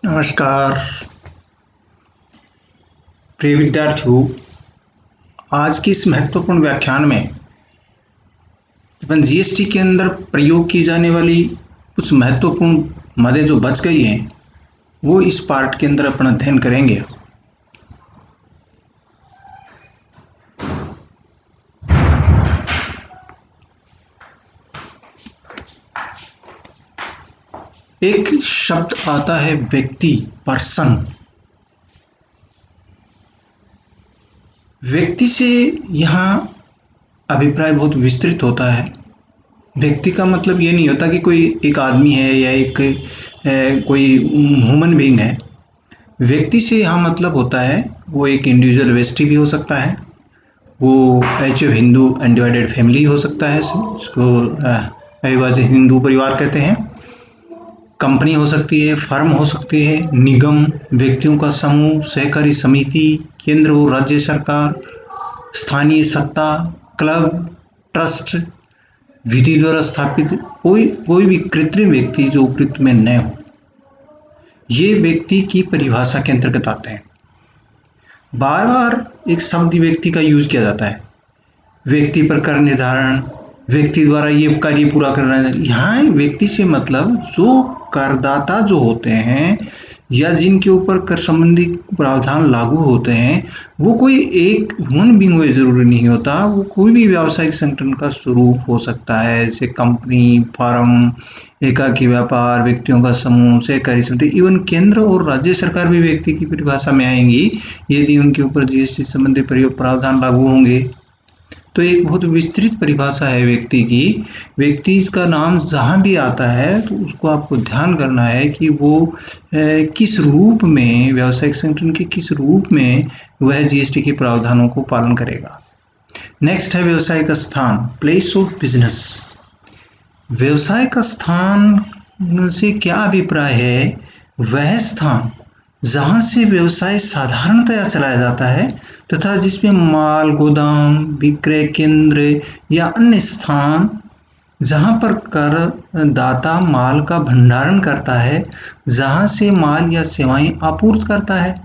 नमस्कार प्रिय विद्यार्थियों। आज की इस महत्वपूर्ण व्याख्यान में अपन जीएसटी के अंदर प्रयोग की जाने वाली कुछ महत्वपूर्ण मदें जो बच गई हैं वो इस पार्ट के अंदर अपन अध्ययन करेंगे। एक शब्द आता है व्यक्ति, पर्सन। व्यक्ति से यहाँ अभिप्राय बहुत विस्तृत होता है। व्यक्ति का मतलब ये नहीं होता कि कोई एक आदमी है या एक कोई ह्यूमन बीइंग है। व्यक्ति से यहाँ मतलब होता है वो एक इंडिविजुअल व्यक्ति भी हो सकता है, वो H of Hindu undivided family हो सकता है, इसको अविभाजित हिंदू परिवार कहते हैं। कंपनी हो सकती है, फर्म हो सकती है, निगम, व्यक्तियों का समूह, सहकारी समिति, केंद्र और राज्य सरकार, स्थानीय सत्ता, क्लब, ट्रस्ट, विधि द्वारा स्थापित कोई भी कृत्रिम व्यक्ति जो उपयुक्त में न हो, ये व्यक्ति की परिभाषा के अंतर्गत आते हैं। बार बार एक शब्द व्यक्ति का यूज किया जाता है। व्यक्ति पर कर निर्धारण, व्यक्ति द्वारा ये कार्य पूरा करना। यहाँ व्यक्ति से मतलब जो करदाता जो होते हैं या जिनके ऊपर कर संबंधी प्रावधान लागू होते हैं, वो कोई एक ह्यूमन बीइंग हुए जरूरी नहीं होता, वो कोई भी व्यावसायिक संगठन का स्वरूप हो सकता है, जैसे कंपनी, फर्म, एकाकी व्यापार, व्यक्तियों का समूह, सहकारी समिति। इवन केंद्र और राज्य सरकार भी व्यक्ति की परिभाषा में आएंगी यदि उनके ऊपर जीएसटी संबंधी प्रावधान लागू होंगे। तो एक बहुत विस्तृत परिभाषा है व्यक्ति की। व्यक्ति का नाम जहाँ भी आता है तो उसको आपको ध्यान करना है कि वो किस रूप में, व्यावसायिक संगठन के किस रूप में वह जीएसटी के प्रावधानों को पालन करेगा। नेक्स्ट है व्यवसाय का स्थान, प्लेस ऑफ बिजनेस। व्यवसाय का स्थान से क्या अभिप्राय है? वह स्थान जहाँ से व्यवसाय साधारणतया चलाया जाता है तथा जिसमें माल गोदाम, विक्रय केंद्र या अन्य स्थान जहाँ पर करदाता माल का भंडारण करता है, जहाँ से माल या सेवाएं आपूर्त करता है।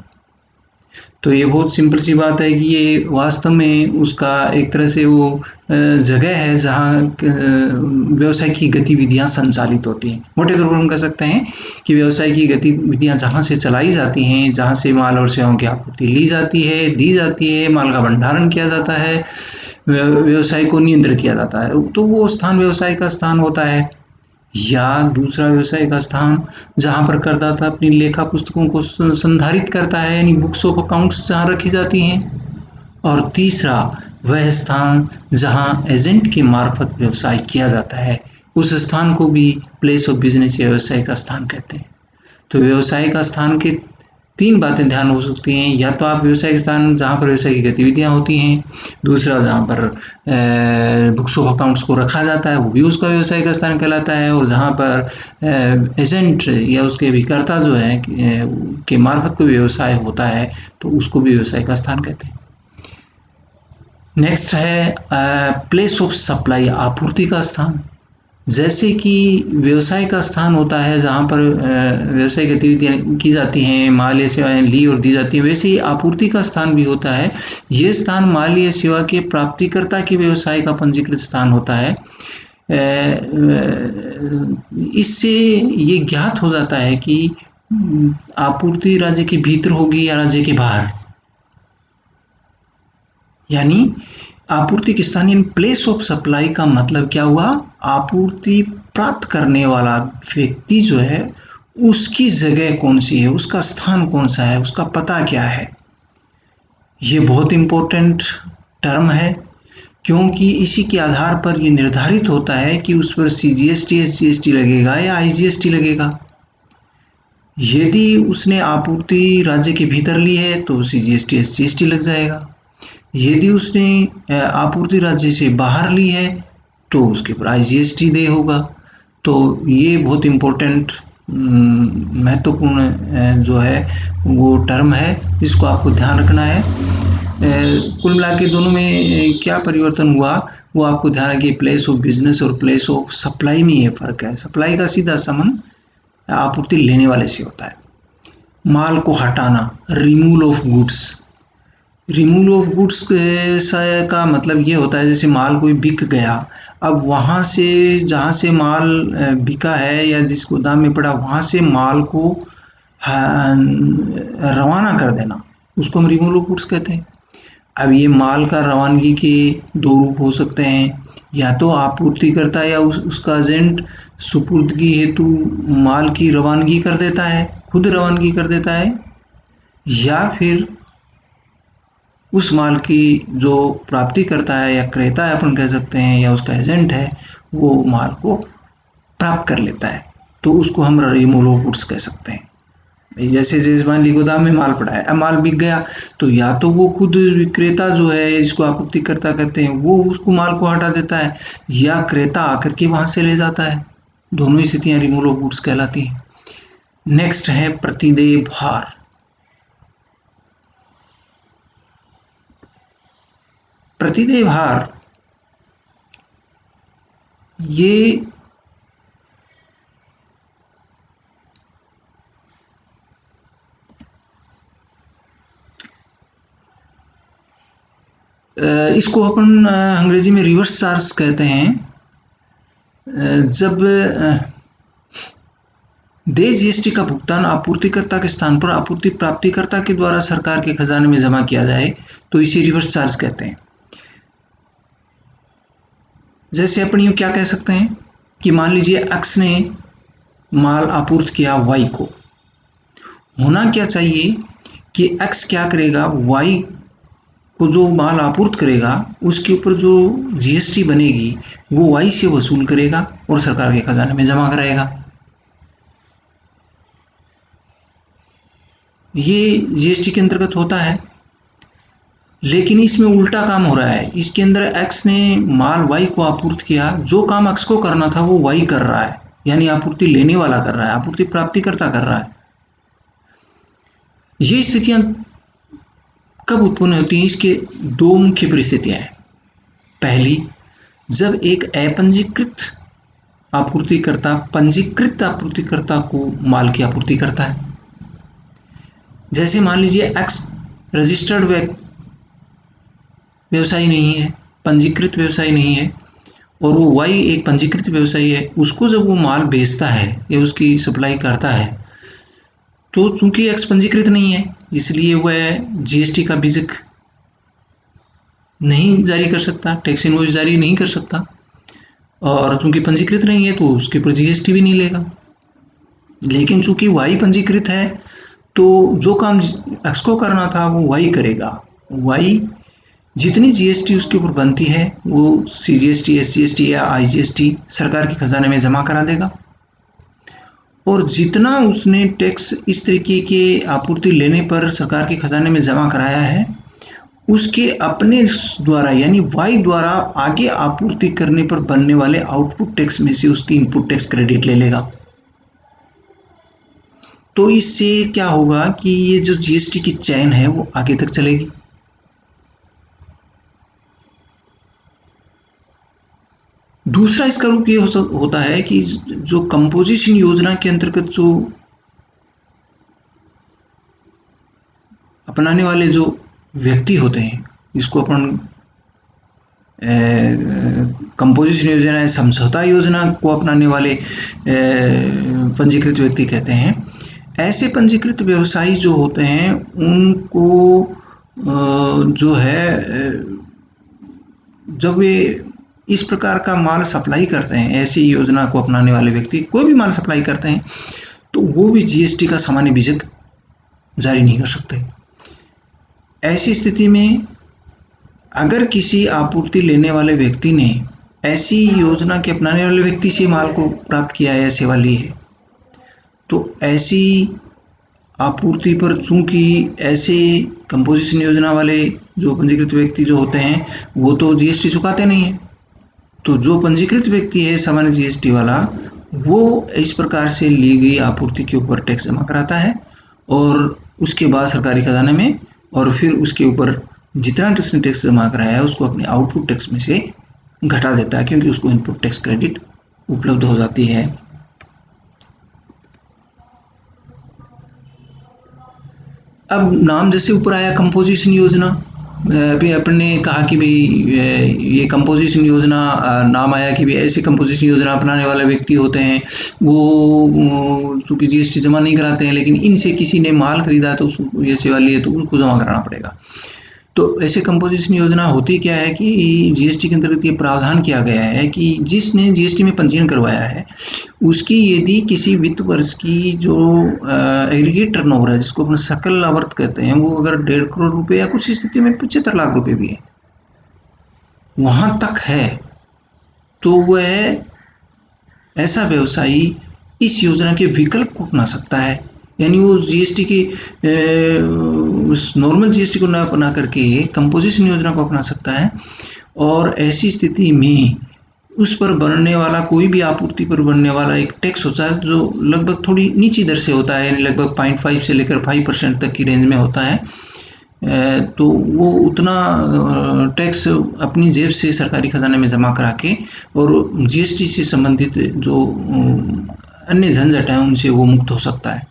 तो ये बहुत सिंपल सी बात है कि ये वास्तव में उसका एक तरह से वो जगह है जहाँ व्यवसाय की गतिविधियाँ संचालित होती हैं। मोटे तौर पर हम कह सकते हैं कि व्यवसाय की गतिविधियाँ जहाँ से चलाई जाती हैं, जहाँ से माल और सेवाओं की आपूर्ति ली जाती है, दी जाती है, माल का भंडारण किया जाता है, व्यवसाय को नियंत्रित किया जाता है, तो वो स्थान व्यवसाय का स्थान होता है। या दूसरा व्यवसाय का स्थान जहाँ पर करदाता अपनी लेखा पुस्तकों को संधारित करता है, यानी बुक्स ऑफ अकाउंट्स जहाँ रखी जाती हैं। और तीसरा वह स्थान जहाँ एजेंट के मार्फत व्यवसाय किया जाता है, उस स्थान को भी प्लेस ऑफ बिजनेस या व्यवसाय का स्थान कहते हैं। तो व्यवसाय का स्थान के तीन बातें ध्यान हो सकती हैं। या तो आप व्यवसायिक स्थान जहाँ पर व्यवसाय की गतिविधियाँ होती हैं, दूसरा जहाँ पर बुक्स ऑफ अकाउंट्स को रखा जाता है वो भी उसका व्यवसाय का स्थान कहलाता है, और जहाँ पर एजेंट या उसके अभिकर्ता जो है के मार्फत कोई व्यवसाय होता है तो उसको भी व्यवसाय का स्थान कहते हैं। नेक्स्ट है प्लेस ऑफ सप्लाई, आपूर्ति का स्थान। जैसे कि व्यवसाय का स्थान होता है जहाँ पर व्यवसाय गतिविधियाँ की जाती हैं, माल या सेवाएं ली और दी जाती हैं, वैसे ही आपूर्ति का स्थान भी होता है। ये स्थान माल या सेवा के प्राप्तिकर्ता के व्यवसाय का पंजीकृत स्थान होता है। इससे ये ज्ञात हो जाता है कि आपूर्ति राज्य के भीतर होगी या राज्य के बाहर, यानी आपूर्ति के स्थान यानी प्लेस ऑफ सप्लाई का मतलब क्या हुआ? आपूर्ति प्राप्त करने वाला व्यक्ति जो है उसकी जगह कौन सी है, उसका स्थान कौन सा है, उसका पता क्या है। ये बहुत इंपॉर्टेंट टर्म है क्योंकि इसी के आधार पर ये निर्धारित होता है कि उस पर सीजीएसटी, एसजीएसटी लगेगा या आईजीएसटी लगेगा। यदि उसने आपूर्ति राज्य के भीतर ली है तो सीजीएसटी, एसजीएसटी लग जाएगा। यदि उसने आपूर्ति राज्य से बाहर ली है तो उसके ऊपर आईजीएसटी दे होगा। तो ये बहुत इम्पोर्टेंट महत्वपूर्ण जो है वो टर्म है, इसको आपको ध्यान रखना है। कुल मिला के दोनों में क्या परिवर्तन हुआ वो आपको ध्यान है कि प्लेस ऑफ बिजनेस और प्लेस ऑफ सप्लाई में ये फर्क है। सप्लाई का सीधा संबंध आपूर्ति लेने वाले से होता है। माल को हटाना, removal of goods. Removal of goods का मतलब ये होता है जैसे माल कोई बिक गया, अब वहाँ से जहाँ से माल बिका है या जिस गोदाम में पड़ा वहाँ से माल को रवाना कर देना, उसको हम रिमूवल ऑफ गुड्स कहते हैं। अब ये माल का रवानगी के दो रूप हो सकते हैं, या तो आपूर्तिकर्ता या उसका एजेंट सुपुर्दगी हेतु माल की रवानगी कर देता है, खुद रवानगी कर देता है, या फिर उस माल की जो प्राप्ति करता है या क्रेता है अपन कह सकते हैं, या उसका एजेंट है, वो माल को प्राप्त कर लेता है, तो उसको हम रिमूवल ऑफ गुड्स कह सकते हैं। जैसे जैसे मान ली गोदाम में माल पड़ा है, अब माल बिक गया तो या तो वो खुद विक्रेता जो है जिसको आपूर्तिकर्ता कहते हैं वो उसको माल को हटा देता है, या क्रेता आकर के वहां से ले जाता है। दोनों स्थितियां रिमूवल ऑफ गुड्स कहलाती हैं। नेक्स्ट है प्रतिदेय भार। प्रतिदेय भार ये इसको अपन अंग्रेजी में रिवर्स चार्ज कहते हैं। जब देय जीएसटी का भुगतान आपूर्तिकर्ता के स्थान पर आपूर्ति प्राप्तिकर्ता के द्वारा सरकार के खजाने में जमा किया जाए तो इसे रिवर्स चार्ज कहते हैं। जैसे अपन यूँ क्या कह सकते हैं कि मान लीजिए एक्स ने माल आपूर्ति किया वाई को, होना क्या चाहिए कि एक्स क्या करेगा, वाई को जो माल आपूर्त करेगा उसके ऊपर जो जीएसटी बनेगी वो वाई से वसूल करेगा और सरकार के खजाने में जमा कराएगा। ये जीएसटी के अंतर्गत होता है, लेकिन इसमें उल्टा काम हो रहा है। इसके अंदर एक्स ने माल वाई को आपूर्ति किया, जो काम एक्स को करना था वो वाई कर रहा है, यानी आपूर्ति लेने वाला कर रहा है, आपूर्ति प्राप्तिकर्ता कर रहा है। ये स्थितियां कब उत्पन्न होती हैं? इसके दो मुख्य परिस्थितियां हैं। पहली, जब एक अपंजीकृत आपूर्तिकर्ता पंजीकृत आपूर्तिकर्ता को माल की आपूर्ति करता है। जैसे मान लीजिए एक्स रजिस्टर्ड व्यवसायी नहीं है, पंजीकृत व्यवसायी नहीं है, और वो वाई एक पंजीकृत व्यवसायी है। उसको जब वो माल बेचता है या उसकी सप्लाई करता है तो चूंकि एक्स पंजीकृत नहीं है इसलिए वह जीएसटी का बीजक नहीं जारी कर सकता, टैक्स इनवॉइस जारी नहीं कर सकता, और चूंकि पंजीकृत नहीं है तो उसके ऊपर जीएसटी भी नहीं लेगा। लेकिन चूंकि वाई पंजीकृत है तो जो काम एक्स को करना था वो वाई करेगा। वाई जितनी जीएसटी उसके ऊपर बनती है वो सीजीएसटी, एसजीएसटी या आईजीएसटी सरकार के खजाने में जमा करा देगा, और जितना उसने टैक्स इस तरीके के आपूर्ति लेने पर सरकार के खजाने में जमा कराया है उसके अपने द्वारा यानी वाई द्वारा आगे आपूर्ति करने पर बनने वाले आउटपुट टैक्स में से उसकी इनपुट टैक्स क्रेडिट ले लेगा। तो इससे क्या होगा कि ये जो जीएसटी की चेन है वो आगे तक चलेगी। दूसरा इसका रूप ये होता है कि जो कंपोजिशन योजना के अंतर्गत जो अपनाने वाले जो व्यक्ति होते हैं, जिसको अपन कंपोजिशन योजना या समझौता योजना को अपनाने वाले पंजीकृत व्यक्ति कहते हैं। ऐसे पंजीकृत व्यवसायी जो होते हैं उनको जो है जब वे इस प्रकार का माल सप्लाई करते हैं, ऐसी योजना को अपनाने वाले व्यक्ति कोई भी माल सप्लाई करते हैं तो वो भी जीएसटी का सामान्य बीजक जारी नहीं कर सकते। ऐसी स्थिति में अगर किसी आपूर्ति लेने वाले व्यक्ति ने ऐसी योजना के अपनाने वाले व्यक्ति से माल को प्राप्त किया है या सेवा ली है तो ऐसी आपूर्ति पर चूंकि ऐसे कंपोजिशन योजना वाले जो पंजीकृत व्यक्ति जो होते हैं वो तो जीएसटी चुकाते नहीं है, तो जो पंजीकृत व्यक्ति है सामान्य जीएसटी वाला वो इस प्रकार से ली गई आपूर्ति के ऊपर टैक्स जमा कराता है और उसके बाद सरकारी खजाने में, और फिर उसके ऊपर जितना उसने टैक्स जमा कराया है उसको अपने आउटपुट टैक्स में से घटा देता है, क्योंकि उसको इनपुट टैक्स क्रेडिट उपलब्ध हो जाती है। अब नाम जैसे ऊपर आया कंपोजिशन योजना, अभी अपन ने कहा कि भाई ये कंपोजिशन योजना, नाम आया कि भाई ऐसे कंपोजिशन योजना अपनाने वाले व्यक्ति होते हैं वो चूंकि जीएसटी जमा नहीं कराते हैं, लेकिन इनसे किसी ने माल खरीदा तो ये सेवा ली है तो उनको जमा कराना पड़ेगा। तो ऐसे कंपोजिशन योजना होती क्या है कि जीएसटी के अंतर्गत ये प्रावधान किया गया है कि जिसने जीएसटी में पंजीयन करवाया है उसकी यदि किसी वित्त वर्ष की जो एग्रीगेट टर्नओवर है, जिसको अपन सकल आवर्त कहते हैं, वो अगर 1.5 करोड़ रुपए या कुछ स्थिति में 75 लाख रुपए भी है, वहां तक है, तो वह ऐसा व्यवसायी इस योजना के विकल्प को अपना सकता है। यानी वो जीएसटी की नॉर्मल जीएसटी को ना अपना करके कंपोजिशन योजना को अपना सकता है। और ऐसी स्थिति में उस पर बनने वाला कोई भी आपूर्ति पर बनने वाला एक टैक्स होता है जो लगभग थोड़ी नीची दर से होता है, यानी लगभग 0.5 से लेकर 5% तक की रेंज में होता है। तो वो उतना टैक्स अपनी जेब से सरकारी खजाने में जमा करा के और जीएसटी से संबंधित जो अन्य झंझट है उनसे वो मुक्त हो सकता है।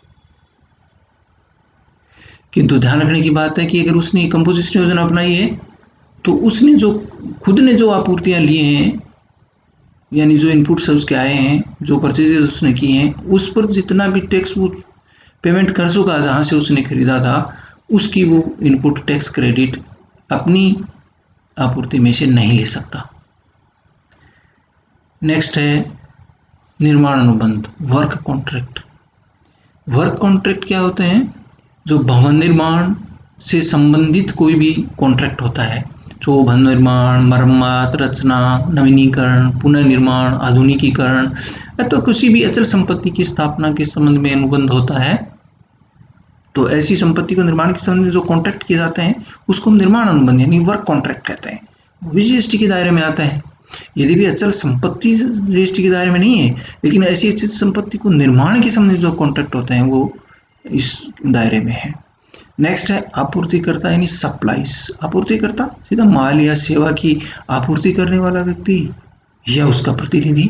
किंतु ध्यान रखने की बात है कि अगर उसने कंपोजिशन योजना अपनाई है तो उसने जो खुद ने जो आपूर्तियां लिए हैं, यानी जो इनपुट से उसके आए हैं, जो परचेजेस उसने किए हैं, उस पर जितना भी टैक्स वो पेमेंट कर चुका जहां से उसने खरीदा था, उसकी वो इनपुट टैक्स क्रेडिट अपनी आपूर्ति में से नहीं ले सकता। नेक्स्ट है निर्माण अनुबंध, वर्क कॉन्ट्रैक्ट। वर्क कॉन्ट्रैक्ट क्या होते हैं? जो भवन निर्माण से संबंधित कोई भी कॉन्ट्रैक्ट होता है, जो भवन निर्माण, मरम्मत, रचना, नवीनीकरण, पुनर्निर्माण, आधुनिकीकरण अथवा किसी भी अचल संपत्ति की स्थापना के संबंध में अनुबंध होता है, तो ऐसी संपत्ति को निर्माण के संबंध में जो कॉन्ट्रैक्ट किए जाते हैं उसको हम निर्माण अनुबंध यानी वर्क कॉन्ट्रैक्ट कहते हैं। वो जीएसटी के दायरे में आता है। यदि भी अचल संपत्ति जीएसटी के दायरे में नहीं है, लेकिन ऐसी अचल संपत्ति को निर्माण के संबंध में जो कॉन्ट्रैक्ट होते हैं वो इस दायरे में है। नेक्स्ट है आपूर्तिकर्ता यानी सप्लाईज। आपूर्तिकर्ता सीधा माल या सेवा की आपूर्ति करने वाला व्यक्ति या उसका प्रतिनिधि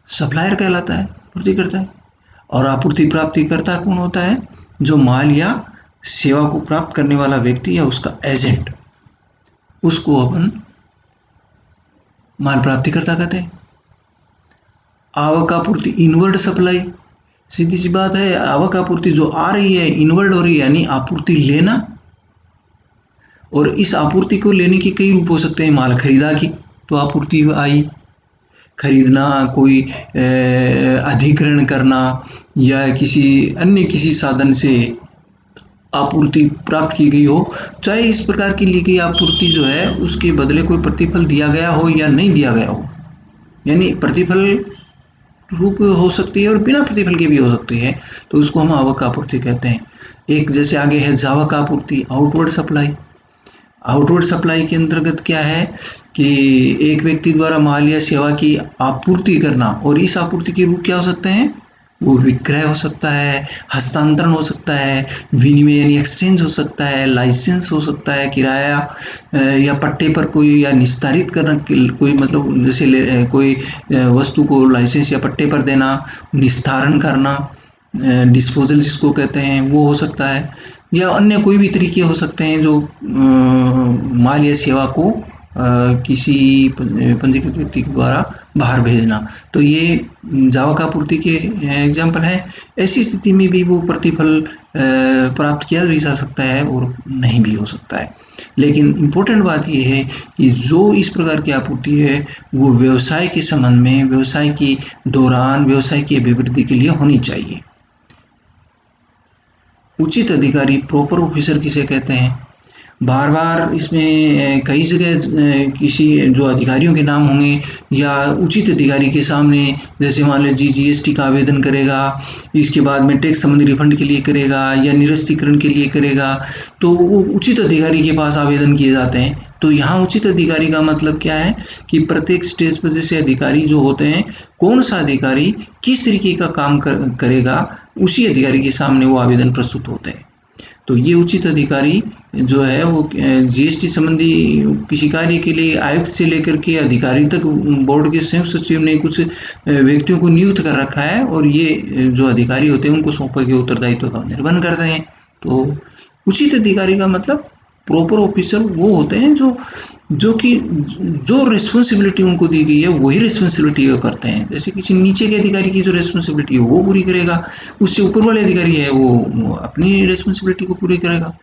सप्लायर कहलाता है, आपूर्तिकर्ता है। और आपूर्ति प्राप्तिकर्ता कौन होता है? जो माल या सेवा को प्राप्त करने वाला व्यक्ति या उसका एजेंट, उसको अपन माल प्राप्तिकर्ता कहते हैं। आवक आपूर्ति, इनवर्ड सप्लाई, सीधी सी बात है, आवक आपूर्ति जो आ रही है इनवर्ड हो रही है, यानी आपूर्ति लेना। और इस आपूर्ति को लेने के कई रूप हो सकते हैं। माल खरीदा की तो आपूर्ति आई, खरीदना, कोई अधिग्रहण करना या किसी साधन से आपूर्ति प्राप्त की गई हो, चाहे इस प्रकार की ली गई आपूर्ति जो है उसके बदले कोई प्रतिफल दिया गया हो या नहीं दिया गया हो, यानी प्रतिफल रूप हो सकती है और बिना प्रतिफल के भी हो सकती है, तो उसको हम आवक आपूर्ति कहते हैं। एक जैसे आगे है जावक आपूर्ति, आउटवर्ड सप्लाई। आउटवर्ड सप्लाई के अंतर्गत क्या है कि एक व्यक्ति द्वारा माल या सेवा की आपूर्ति करना, और इस आपूर्ति के रूप क्या हो सकते हैं? वो विक्रय हो सकता है, हस्तांतरण हो सकता है, विनिमय यानी एक्सचेंज हो सकता है, लाइसेंस हो सकता है, किराया या पट्टे पर कोई या निस्तारित करना, कोई मतलब जैसे कोई वस्तु को लाइसेंस या पट्टे पर देना, निस्तारण करना, डिस्पोजल जिसको कहते हैं वो हो सकता है, या अन्य कोई भी तरीके हो सकते हैं जो माल या सेवा को किसी पंजीकृत व्यक्ति के द्वारा बाहर भेजना। तो ये जावक आपूर्ति के एग्जाम्पल हैं। ऐसी स्थिति में भी वो प्रतिफल प्राप्त किया भी जा सकता है और नहीं भी हो सकता है। लेकिन इम्पोर्टेंट बात यह है कि जो इस प्रकार की आपूर्ति है वो व्यवसाय के संबंध में, व्यवसाय के दौरान, व्यवसाय की अभिवृद्धि के लिए होनी चाहिए। उचित अधिकारी, प्रॉपर ऑफिसर किसे कहते हैं? बार बार इसमें कई जगह किसी जो अधिकारियों के नाम होंगे या उचित अधिकारी के सामने, जैसे मान लो जीएसटी का आवेदन करेगा, इसके बाद में टैक्स संबंधी रिफंड के लिए करेगा या निरस्तीकरण के लिए करेगा, तो वो उचित अधिकारी के पास आवेदन किए जाते हैं। तो यहाँ उचित अधिकारी का मतलब क्या है कि प्रत्येक स्टेज पर जैसे अधिकारी जो होते हैं, कौन सा अधिकारी किस तरीके का काम करेगा, उसी अधिकारी के सामने वो आवेदन प्रस्तुत होते हैं। तो ये उचित अधिकारी जो है वो जीएसटी संबंधी किसी कार्य के लिए आयुक्त से लेकर के अधिकारी तक बोर्ड के संयुक्त सचिव ने कुछ व्यक्तियों को नियुक्त कर रखा है, और ये जो अधिकारी होते हैं उनको सौंपे गए उत्तरदायित्व का निर्वहन करते हैं। तो उचित अधिकारी का मतलब प्रॉपर ऑफिसर वो होते हैं जो कि जो रिस्पॉन्सिबिलिटी उनको दी गई है वही रिस्पॉन्सिबिलिटी वो करते हैं। जैसे किसी नीचे के अधिकारी की जो रिस्पॉन्सिबिलिटी है वो पूरी करेगा, उससे ऊपर वाले अधिकारी है वो अपनी रिस्पॉन्सिबिलिटी को पूरी करेगा।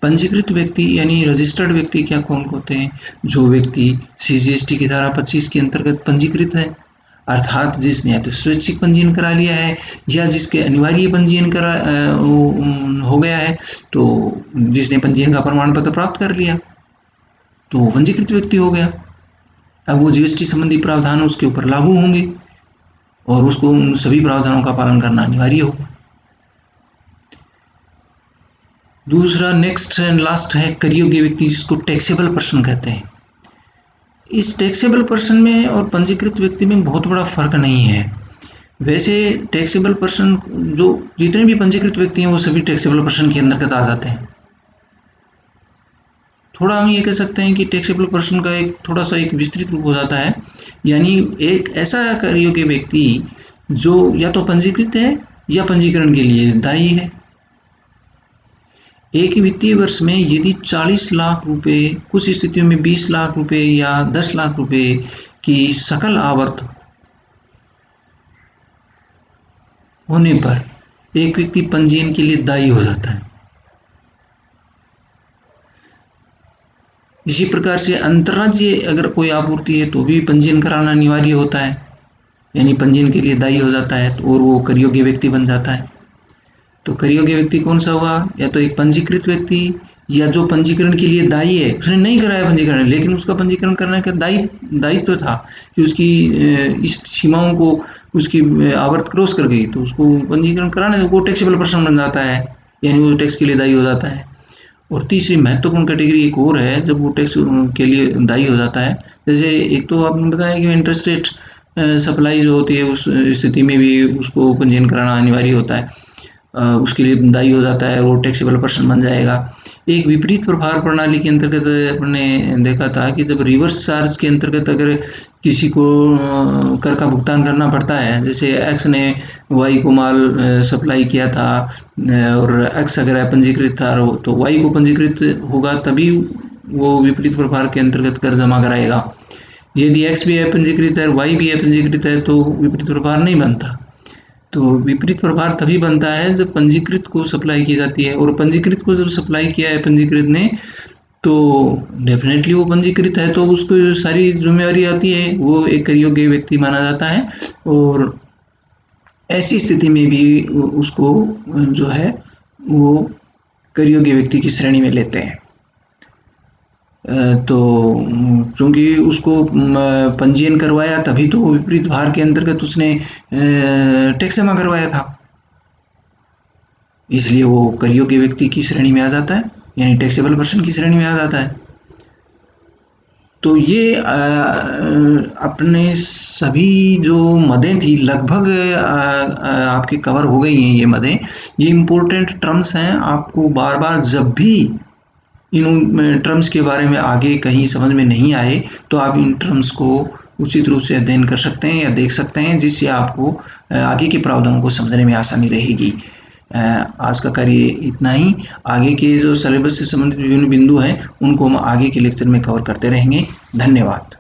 पंजीकृत व्यक्ति यानी रजिस्टर्ड व्यक्ति क्या कौन होते हैं? जो व्यक्ति सीजीएसटी की धारा 25 के अंतर्गत पंजीकृत है, अर्थात जिसने या तो स्वैच्छिक पंजीयन करा लिया है या जिसके अनिवार्य पंजीयन करा हो गया है, तो जिसने पंजीयन का प्रमाण पत्र प्राप्त कर लिया तो वो पंजीकृत व्यक्ति हो गया। अब वो जीएसटी संबंधी प्रावधान उसके ऊपर लागू होंगे और उसको उन सभी प्रावधानों का पालन करना अनिवार्य होगा। दूसरा नेक्स्ट एंड लास्ट है कर योग्य व्यक्ति, जिसको टैक्सेबल पर्सन कहते हैं। इस टैक्सेबल पर्सन में और पंजीकृत व्यक्ति में बहुत बड़ा फर्क नहीं है। वैसे टैक्सेबल पर्सन जो जितने भी पंजीकृत व्यक्ति हैं वो सभी टैक्सेबल पर्सन के अंतर्गत आ जाते हैं। थोड़ा हम ये कह सकते हैं कि टैक्सेबल पर्सन का एक थोड़ा सा एक विस्तृत रूप हो जाता है, यानी एक ऐसा कर योग्य व्यक्ति जो या तो पंजीकृत है या पंजीकरण के लिए दायी है। एक वित्तीय वर्ष में यदि 40 लाख रुपए, कुछ स्थितियों में 20 लाख रुपए या 10 लाख रुपए की सकल आवर्त होने पर एक व्यक्ति पंजीयन के लिए दायी हो जाता है। इसी प्रकार से अंतर्राज्यीय अगर कोई आपूर्ति है तो भी पंजीयन कराना अनिवार्य होता है, यानी पंजीयन के लिए दायी हो जाता है और वो कर योग्य व्यक्ति बन जाता है। तो कर योग्य व्यक्ति कौन सा हुआ? या तो एक पंजीकृत व्यक्ति या जो पंजीकरण के लिए दायी है, उसने नहीं कराया पंजीकरण लेकिन उसका पंजीकरण करने का दायित्व था कि उसकी इस सीमाओं को उसकी आवर्त क्रॉस कर गई तो उसको पंजीकरण कराने वो टैक्सेबल पर्सन बन जाता है, यानी वो टैक्स के लिए दायी हो जाता है। और तीसरी महत्वपूर्ण कैटेगरी एक और है जब वो टैक्स के लिए दायी हो जाता है। जैसे एक तो आपने बताया कि इंटरेस्ट रेट सप्लाई जो होती है उस स्थिति में भी उसको पंजीयन कराना अनिवार्य होता है, उसके लिए दायी हो जाता है, वो टैक्सेबल पर्सन बन जाएगा। एक विपरीत प्रभार प्रणाली के अंतर्गत अपने देखा था कि जब रिवर्स चार्ज के अंतर्गत अगर किसी को कर का भुगतान करना पड़ता है, जैसे एक्स ने वाई को माल सप्लाई किया था और एक्स अगर पंजीकृत था तो वाई को पंजीकृत होगा तभी वो विपरीत प्रभार के अंतर्गत कर जमा कराएगा। यदि एक्स भी है पंजीकृत है और वाई भी है पंजीकृत है तो विपरीत प्रभार नहीं बनता। तो विपरीत प्रभार तभी बनता है जब पंजीकृत को सप्लाई की जाती है, और पंजीकृत को जब सप्लाई किया है पंजीकृत ने तो डेफिनेटली वो पंजीकृत है तो उसको सारी जिम्मेवारी आती है, वो एक कर योग्य व्यक्ति माना जाता है और ऐसी स्थिति में भी उसको जो है वो कर योग्य व्यक्ति की श्रेणी में लेते हैं। तो क्योंकि उसको पंजीयन करवाया तभी तो विपरीत भार के अंतर्गत उसने टैक्स जमा करवाया था, इसलिए वो कर योग्य व्यक्ति की श्रेणी में आ जाता है, यानी टैक्सेबल पर्सन की श्रेणी में आ जाता है। तो ये अपने सभी जो मदें थी लगभग आपके कवर हो गई हैं। ये मदें, ये इम्पोर्टेंट टर्म्स हैं, आपको बार बार जब भी इन टर्म्स के बारे में आगे कहीं समझ में नहीं आए तो आप इन टर्म्स को उचित रूप से अध्ययन कर सकते हैं या देख सकते हैं, जिससे आपको आगे के प्रावधानों को समझने में आसानी रहेगी। आज का कार्य इतना ही। आगे के जो सिलेबस से संबंधित विभिन्न बिंदु हैं उनको हम आगे के लेक्चर में कवर करते रहेंगे। धन्यवाद।